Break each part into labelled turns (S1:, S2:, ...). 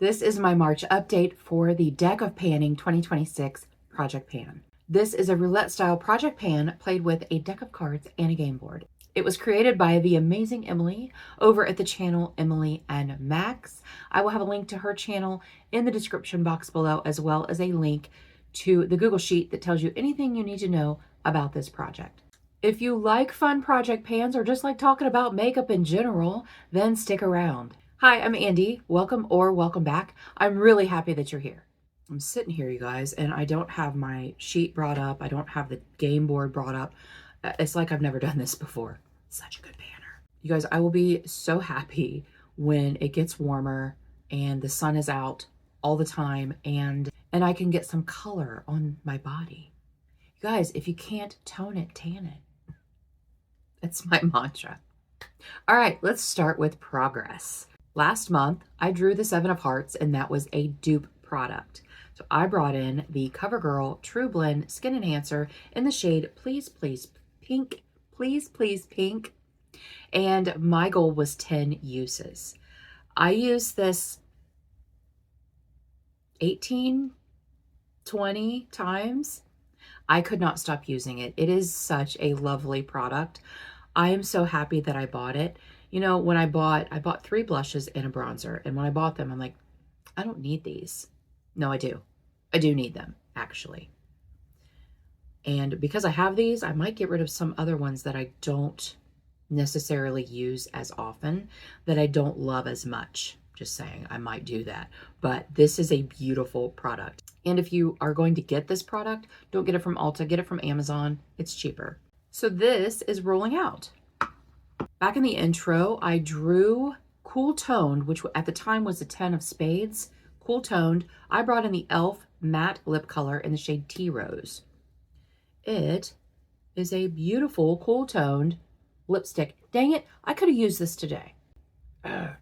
S1: This is my March update for the Deck of Panning 2026 Project Pan. This is a roulette style project pan played with a deck of cards and a game board. It was created by the amazing Emily over at the channel Emily and Max. I will have a link to her channel in the description box below, as well as a link to the Google Sheet that tells you anything you need to know about this project. If you like fun project pans or just like talking about makeup in general, then stick around. Hi, I'm Andi. Welcome or welcome back. I'm really happy that you're here. I'm sitting here, you guys, and I don't have my sheet brought up. I don't have the game board brought up. It's like I've never done this before. Such a good banner. You guys, I will be so happy when it gets warmer and the sun is out all the time and I can get some color on my body. You guys, if you can't tone it, tan it. That's my mantra. All right, let's start with progress. Last month, I drew the 7 of Hearts, and that was a dupe product. So I brought in the CoverGirl True Blend Skin Enhancer in the shade Please Please Pink. Please Please Pink. And my goal was 10 uses. I used this 18, 20 times. I could not stop using it. It is such a lovely product. I am so happy that I bought it. You know, when I bought 3 blushes and a bronzer. And when I bought them, I'm like, I don't need these. No, I do. I do need them, actually. And because I have these, I might get rid of some other ones that I don't necessarily use as often, that I don't love as much. Just saying, I might do that. But this is a beautiful product. And if you are going to get this product, don't get it from Ulta, get it from Amazon. It's cheaper. So this is rolling out. Back in the intro, I drew Cool Toned, which at the time was a 10 of Spades. Cool Toned. I brought in the e.l.f. matte lip color in the shade Tea Rose. It is a beautiful cool toned lipstick. Dang it, I could have used this today. I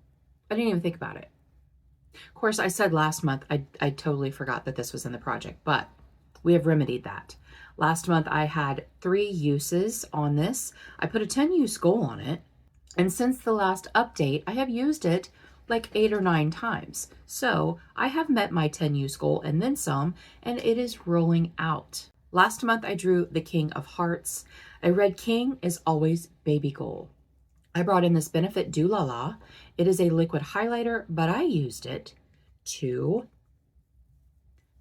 S1: didn't even think about it. Of course, I said last month, I totally forgot that this was in the project, but we have remedied that. Last month, I had 3 uses on this. I put a 10 use goal on it. And since the last update, I have used it like 8 or 9 times. So I have met my 10 use goal and then some, and it is rolling out. Last month, I drew the King of Hearts. A red king is always baby goal. I brought in this Benefit Do La La. It is a liquid highlighter, but I used it to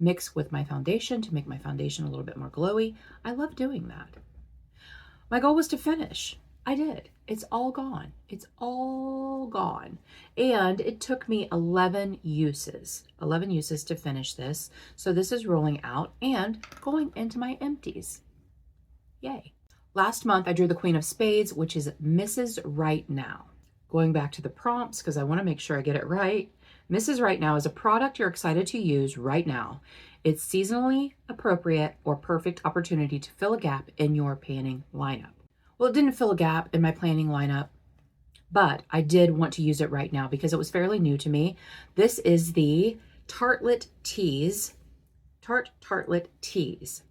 S1: mix with my foundation to make my foundation a little bit more glowy. I love doing that. My goal was to finish. I did. It's all gone. It's all gone. And it took me 11 uses to finish this. So this is rolling out and going into my empties. Yay. Last month, I drew the Queen of Spades, which is Mrs. Right Now. Going back to the prompts, because I want to make sure I get it right. Mrs. Right Now is a product you're excited to use right now. It's seasonally appropriate or perfect opportunity to fill a gap in your panning lineup. Well, it didn't fill a gap in my planning lineup, but I did want to use it right now because it was fairly new to me. This is the Tartlet Tease, Tartlet Tease.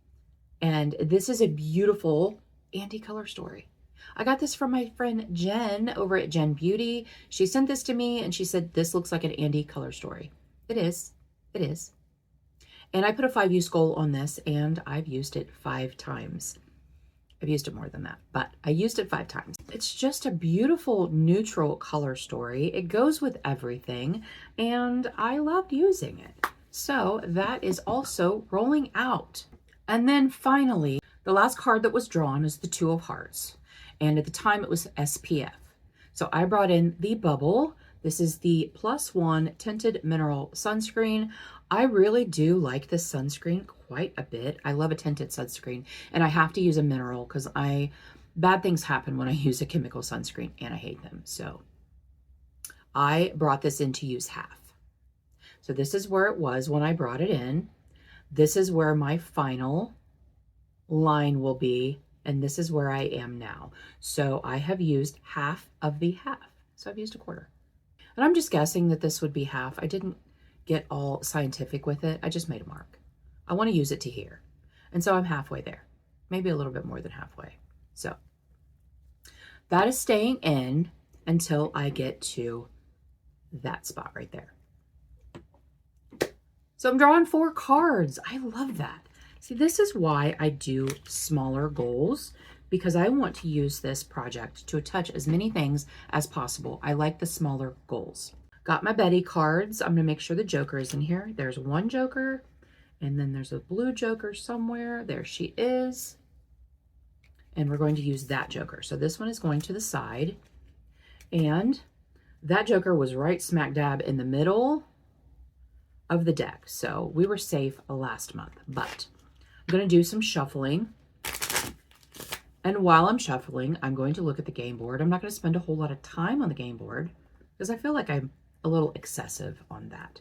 S1: And this is a beautiful Andi color story. I got this from my friend Jen over at Jen Beauty. She sent this to me and she said, this looks like an Andi color story. It is. It is. And I put a 5 use goal on this and I've used it 5 times. I've used it more than that, but I used it 5 times. It's just a beautiful neutral color story. It goes with everything and I loved using it. So that is also rolling out. And then finally, the last card that was drawn is the 2 of Hearts. And at the time it was SPF. So I brought in the Bubble. This is the +1 Tinted Mineral Sunscreen. I really do like this sunscreen quite a bit. I love a tinted sunscreen and I have to use a mineral because bad things happen when I use a chemical sunscreen and I hate them. So I brought this in to use half. So this is where it was when I brought it in. This is where my final line will be. And this is where I am now. So I have used half of the half. So I've used a quarter. And I'm just guessing that this would be half. I didn't get all scientific with it. I just made a mark. I want to use it to here. And so I'm halfway there. Maybe a little bit more than halfway. So that is staying in until I get to that spot right there. So I'm drawing 4 cards. I love that. See, this is why I do smaller goals, because I want to use this project to touch as many things as possible. I like the smaller goals. Got my Betty cards. I'm going to make sure the Joker is in here. There's one Joker, and then there's a blue Joker somewhere. There she is. And we're going to use that Joker. So this one is going to the side. And that Joker was right smack dab in the middle of the deck. So we were safe last month. But I'm going to do some shuffling. And while I'm shuffling, I'm going to look at the game board. I'm not going to spend a whole lot of time on the game board because I feel like I'm a little excessive on that.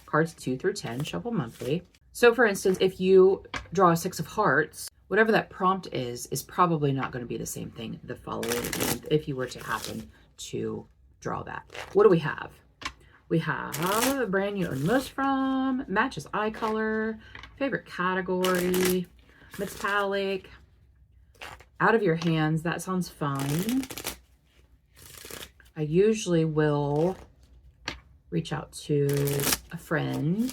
S1: Cards 2 through 10, shuffle monthly. So for instance, if you draw a 6 of hearts, whatever that prompt is probably not going to be the same thing the following month if you were to happen to draw that. What do we have? We have a brand you earn most from, matches eye color, favorite category, metallic, out of your hands. That sounds fun. I usually will reach out to a friend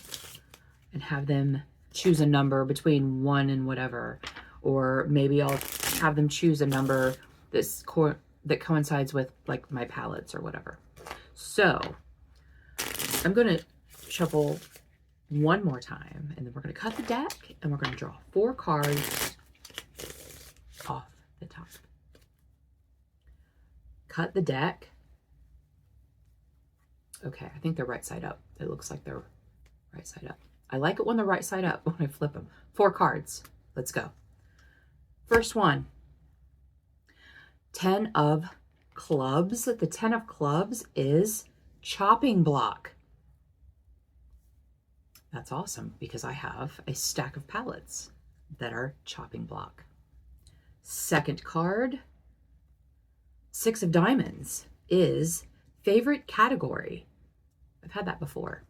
S1: and have them choose a number between 1 and whatever, or maybe I'll have them choose a number that coincides with like my palettes or whatever. So I'm going to shuffle one more time, and then we're going to cut the deck, and we're going to draw 4 cards off the top. Cut the deck. Okay, I think they're right side up. It looks like they're right side up. I like it when they're right side up when I flip them. 4 cards. Let's go. First one. 10 of clubs. The 10 of clubs is chopping block. That's awesome because I have a stack of palettes that are chopping block. Second card, 6 of diamonds, is favorite category. I've had that before.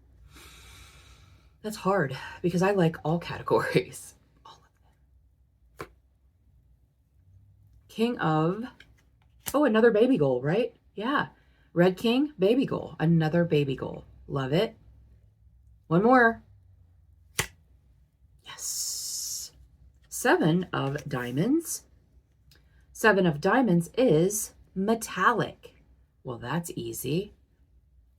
S1: That's hard because I like all categories. All of them. King of, oh, another baby goal, right? Yeah. Red King, baby goal. Another baby goal. Love it. One more. Yes. 7 of diamonds. 7 of diamonds is metallic. Well, that's easy.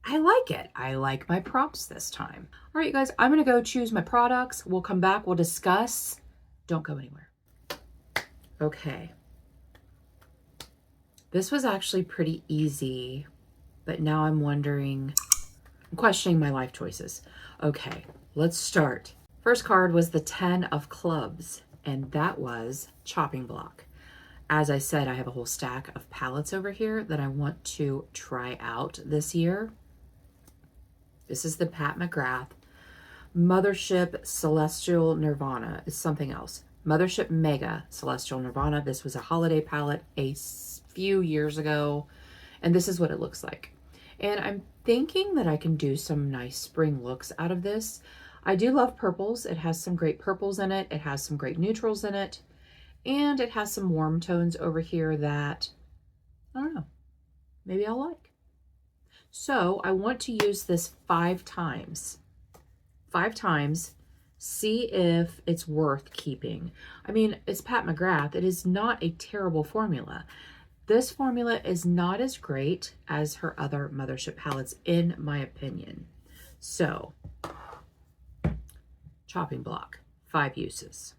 S1: I like it. I like my prompts this time. All right, you guys, I'm going to go choose my products. We'll come back. We'll discuss. Don't go anywhere. Okay. This was actually pretty easy, but now I'm wondering, I'm questioning my life choices. Okay, let's start. First card was the 10 of clubs, and that was chopping block. As I said, I have a whole stack of palettes over here that I want to try out this year. This is the Pat McGrath Mothership Celestial Nirvana. Is something else. Mothership Mega Celestial Nirvana. This was a holiday palette a few years ago, and this is what it looks like. And I'm thinking that I can do some nice spring looks out of this. I do love purples. It has some great purples in it. It has some great neutrals in it. And it has some warm tones over here that, I don't know, maybe I'll like. So I want to use this 5 times. 5 times, see if it's worth keeping. I mean, it's Pat McGrath. It is not a terrible formula. This formula is not as great as her other Mothership palettes, in my opinion. So, chopping block, 5 uses.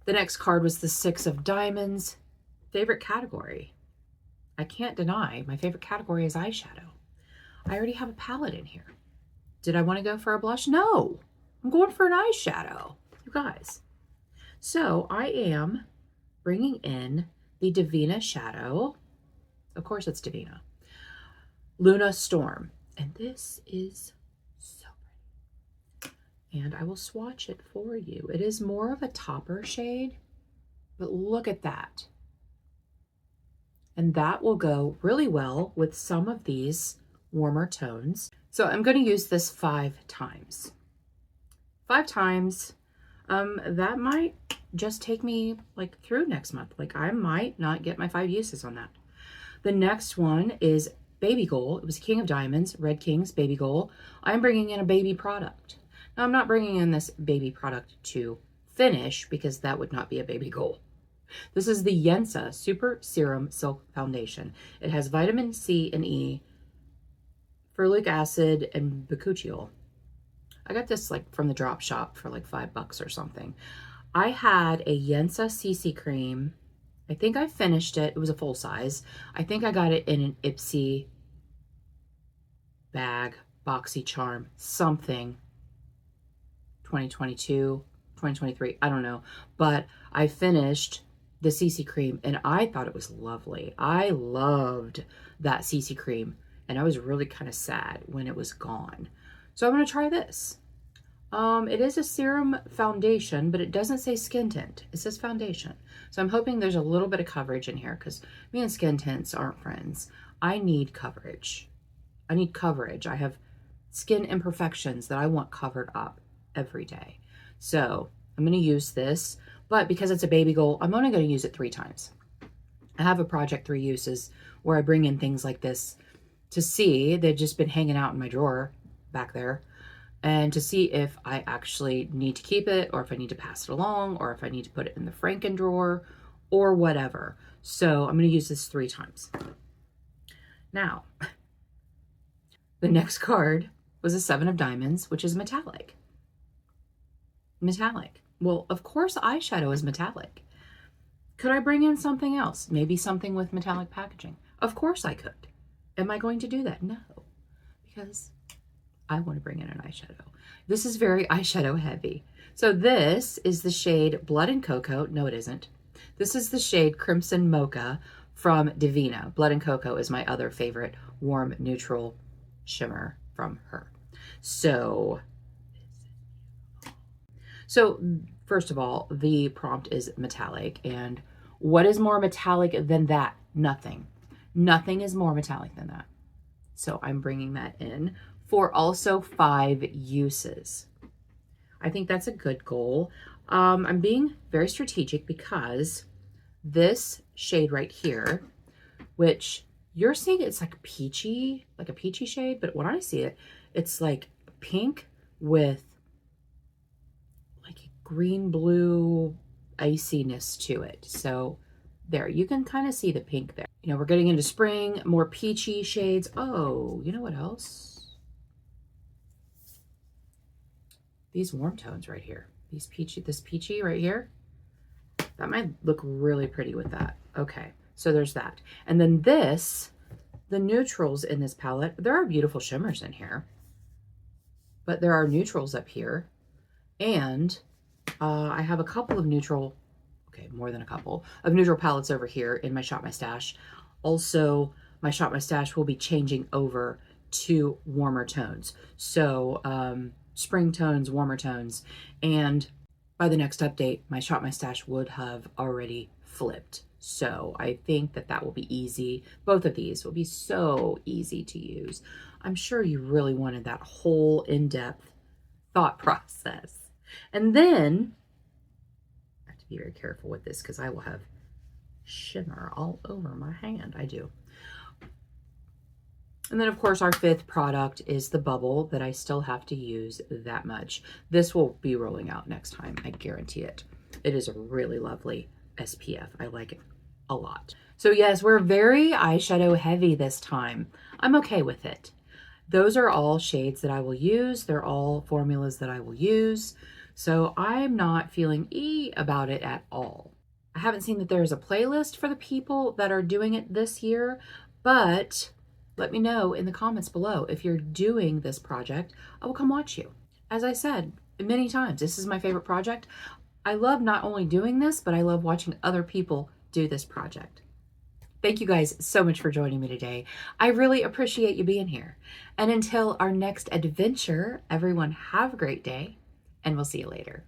S1: The next card was the 6 of diamonds. Favorite category. I can't deny my favorite category is eyeshadow. I already have a palette in here. Did I want to go for a blush? No, I'm going for an eyeshadow, you guys. So I am bringing in the Divina Shadow. Of course it's Divina. Luna Storm. And this is so pretty. And I will swatch it for you. It is more of a topper shade, but look at that. And that will go really well with some of these warmer tones. So I'm going to use this 5 times. 5 times. That might just take me like through next month. Like I might not get my 5 uses on that. The next one is Baby Goal. It was King of Diamonds, Red King's Baby Goal. I'm bringing in a baby product. Now, I'm not bringing in this baby product to finish because that would not be a baby goal. This is the Yensa Super Serum Silk Foundation. It has vitamin C and E, ferulic acid, and bakuchiol. I got this like from the drop shop for like $5 or something. I had a Yensa CC cream. I think I finished it. It was a full size. I think I got it in an Ipsy bag, boxy charm, something. 2022, 2023, I don't know. But I finished the CC cream and I thought it was lovely. I loved that CC cream and I was really kind of sad when it was gone. So I'm going to try this. It is a serum foundation, but it doesn't say skin tint. It says foundation. So I'm hoping there's a little bit of coverage in here because me and skin tints aren't friends. I need coverage. I need coverage. I have skin imperfections that I want covered up every day. So I'm going to use this, but because it's a baby goal, I'm only going to use it 3 times. I have a project 3 uses where I bring in things like this to see. They've just been hanging out in my drawer back there. And to see if I actually need to keep it or if I need to pass it along or if I need to put it in the Franken drawer or whatever. So I'm going to use this 3 times. Now, the next card was a 7 of diamonds, which is metallic. Metallic. Well, of course eyeshadow is metallic. Could I bring in something else? Maybe something with metallic packaging. Of course I could. Am I going to do that? No, because I want to bring in an eyeshadow. This is very eyeshadow heavy. So this is the shade Blood and Cocoa. No, it isn't. This is the shade Crimson Mocha from Divina. Blood and Cocoa is my other favorite warm neutral shimmer from her. So first of all, the prompt is metallic. And what is more metallic than that? Nothing. Nothing is more metallic than that. So I'm bringing that in for also 5 uses. I think that's a good goal. I'm being very strategic because this shade right here, which you're seeing it's like peachy, like a peachy shade, but when I see it, it's like pink with like green blue iciness to it. So there, you can kind of see the pink there. You know, we're getting into spring, more peachy shades. Oh, you know what else? These warm tones right here. These peachy, this peachy right here. That might look really pretty with that. Okay, so there's that. And then this, the neutrals in this palette, there are beautiful shimmers in here, but there are neutrals up here. And I have a couple of neutral, okay, more than a couple of neutral palettes over here in my Shop My Stash. Also, my Shop My Stash will be changing over to warmer tones. So spring tones, warmer tones. And by the next update, my Shop My Stash would have already flipped. So I think that that will be easy. Both of these will be so easy to use. I'm sure you really wanted that whole in-depth thought process. And then I have to be very careful with this because I will have shimmer all over my hand. I do. And then of course our 5th product is the bubble that I still have to use that much. This will be rolling out next time, I guarantee it. It is a really lovely SPF. I like it a lot. So yes, we're very eyeshadow heavy this time. I'm okay with it. Those are all shades that I will use. They're all formulas that I will use. So I'm not feeling about it at all. I haven't seen that there's a playlist for the people that are doing it this year, but let me know in the comments below if you're doing this project. I will come watch you. As I said many times, this is my favorite project. I love not only doing this, but I love watching other people do this project. Thank you guys so much for joining me today. I really appreciate you being here. And until our next adventure, everyone have a great day, and we'll see you later.